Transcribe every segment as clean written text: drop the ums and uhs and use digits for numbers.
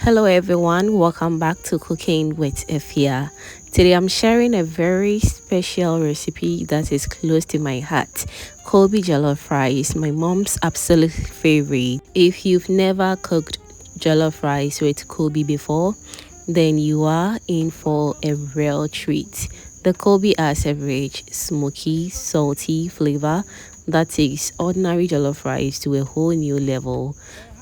Hello everyone, welcome back to Cooking with Efya. Today I'm sharing a very special recipe that is close to my heart. Koobi jollof rice, my mom's absolute favorite. If you've never cooked jollof rice with Koobi before, then you are in for a real treat. The Koobi has a rich, smoky, salty flavor that takes ordinary jollof rice to a whole new level.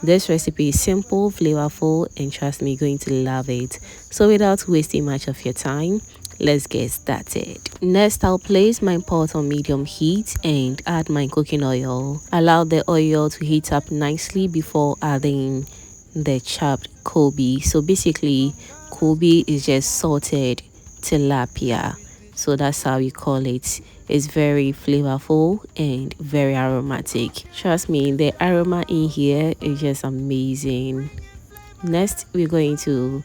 This recipe is simple, flavorful, and trust me, you're going to love it. So without wasting much of your time, let's get started. Next, I'll place my pot on medium heat and add my cooking oil. Allow the oil to heat up nicely before adding the chopped Koobi. So basically, Koobi is just salted tilapia. So that's how we call it. It's very flavorful and very aromatic. Trust me, the aroma in here is just amazing. Next, we're going to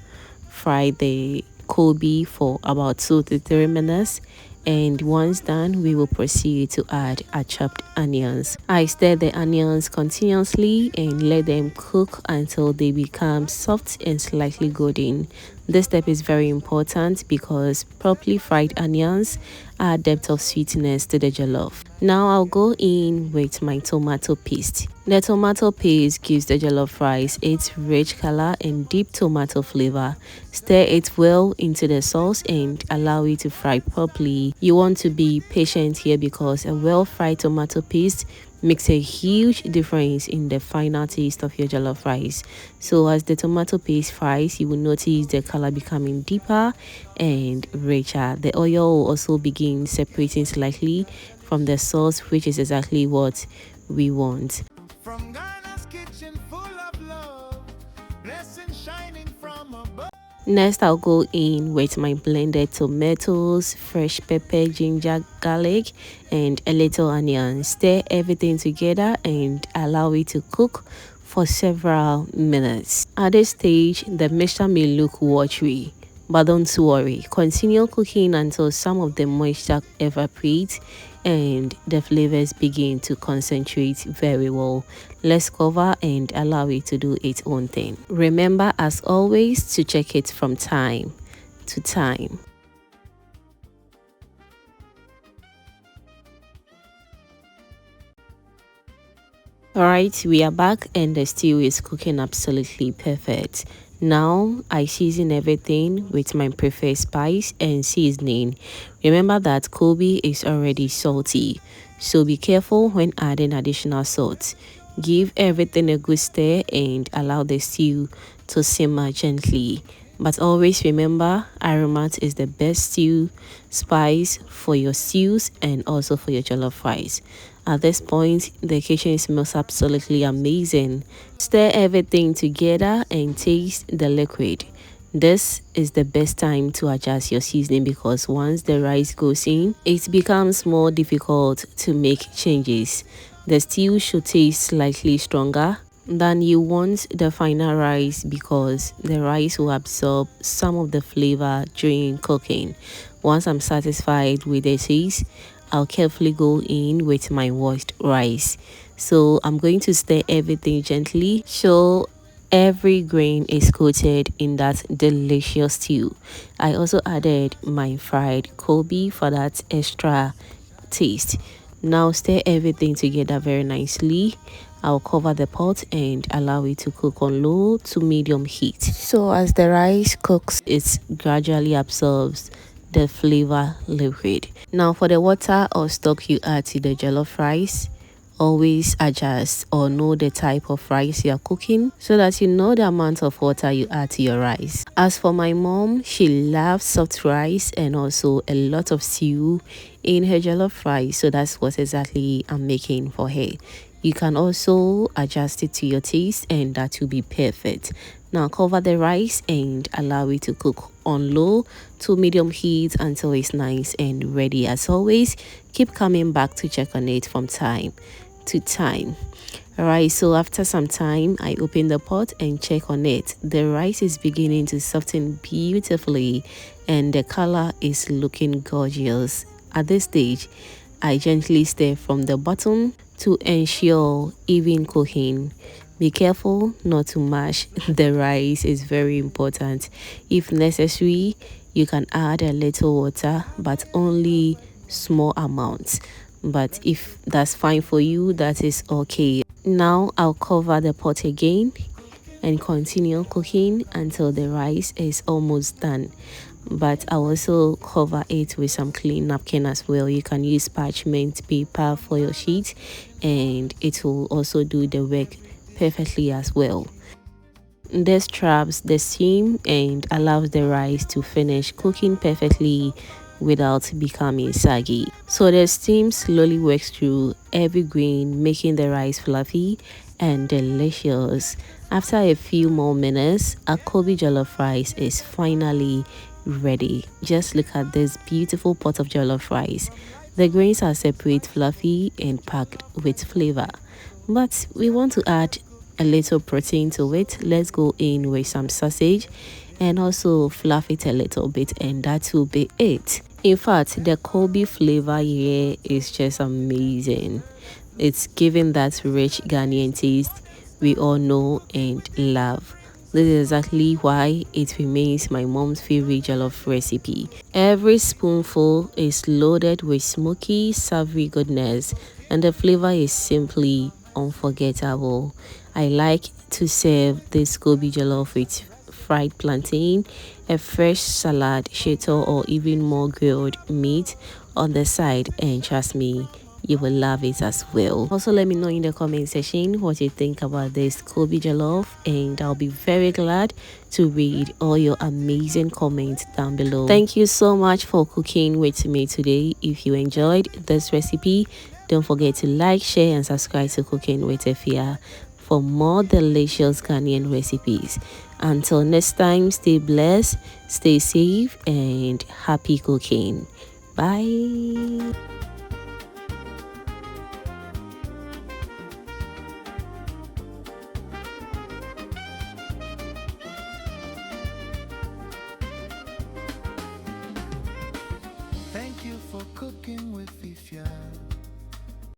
fry the Koobi for about 2 to 3 minutes, and once done we will proceed to add our chopped onions. I stir the onions continuously and let them cook until they become soft and slightly golden. This step is very important because properly fried onions add depth of sweetness to the jollof. Now I'll go in with my tomato paste. The tomato paste gives the jollof rice its rich color and deep tomato flavor. Stir it well into the sauce and allow it to fry properly. You want to be patient here because a well-fried tomato paste makes a huge difference in the final taste of your jollof rice. So as the tomato paste fries, you will notice the color becoming deeper and richer. The oil will also begin separating slightly from the sauce, which is exactly what we want. From Ghana's kitchen full of love, blessing shining from above. Next, I'll go in with my blended tomatoes, fresh pepper, ginger, garlic, and a little onion. Stir everything together and allow it to cook for several minutes. At this stage, the mixture may look watery, but don't worry. Continue cooking until some of the moisture evaporates and the flavors begin to concentrate very well. Let's cover and allow it to do its own thing. Remember, as always, to check it from time to time. Alright, we are back and the stew is cooking absolutely perfect. Now I season everything with my preferred spice and seasoning. Remember that Koobi is already salty, so be careful when adding additional salt. Give everything a good stir and allow the stew to simmer gently. But always remember, aromat is the best stew spice for your stews and also for your jollof rice. At this point, the kitchen smells absolutely amazing. Stir everything together and taste the liquid. This is the best time to adjust your seasoning because once the rice goes in, it becomes more difficult to make changes. The stew should taste slightly stronger than you want the final rice because the rice will absorb some of the flavor during cooking. Once I'm satisfied with the taste, I'll carefully go in with my washed rice. So I'm going to stir everything gently so every grain is coated in that delicious stew. I also added my fried Koobi for that extra taste. Now stir everything together very nicely. I'll cover the pot and allow it to cook on low to medium heat. So as the rice cooks, it gradually absorbs the flavor liquid. Now for the water or stock you add to the jollof rice, always adjust or know the type of rice you are cooking so that you know the amount of water you add to your rice. As for my mom, she loves soft rice and also a lot of stew in her jollof rice, so that's what exactly I'm making for her. You can also adjust it to your taste and that will be perfect. Now cover the rice and allow it to cook on low to medium heat until it's nice and ready. As always, keep coming back to check on it from time to time. Alright, so after some time, I open the pot and check on it. The rice is beginning to soften beautifully and the color is looking gorgeous. At this stage, I gently stir from the bottom to ensure even cooking. Be careful not to mash the rice, is very important. If necessary, you can add a little water, but only small amounts. But if that's fine for you, that is okay. Now I'll cover the pot again and continue cooking until the rice is almost done. But I'll also cover it with some clean napkin as well. You can use parchment paper for your sheet, and it will also do the work perfectly as well. This traps the steam and allows the rice to finish cooking perfectly without becoming saggy. So the steam slowly works through every grain, making the rice fluffy and delicious. After a few more minutes, a Koobi jollof rice is finally ready. Just look at this beautiful pot of jollof rice. The grains are separate, fluffy, and packed with flavor. But we want to add a little protein to it. Let's go in with some sausage and also fluff it a little bit, and that will be it. In fact, the Koobi flavor here is just amazing. It's giving that rich Ghanaian taste we all know and love. This is exactly why it remains my mom's favorite jollof recipe. Every spoonful is loaded with smoky, savory goodness, and the flavor is simply unforgettable. I like to serve this Koobi jollof with fried plantain, a fresh salad, shito, or even more grilled meat on the side, and trust me, you will love it as well. Also, let me know in the comment section what you think about this Koobi jollof, and I'll be very glad to read all your amazing comments down below. Thank you so much for cooking with me today. If you enjoyed this recipe, don't forget to like, share, and subscribe to Cooking with Efya for more delicious Ghanaian recipes. Until next time, stay blessed, stay safe, and happy cooking. Bye. Thank you for cooking with Efya.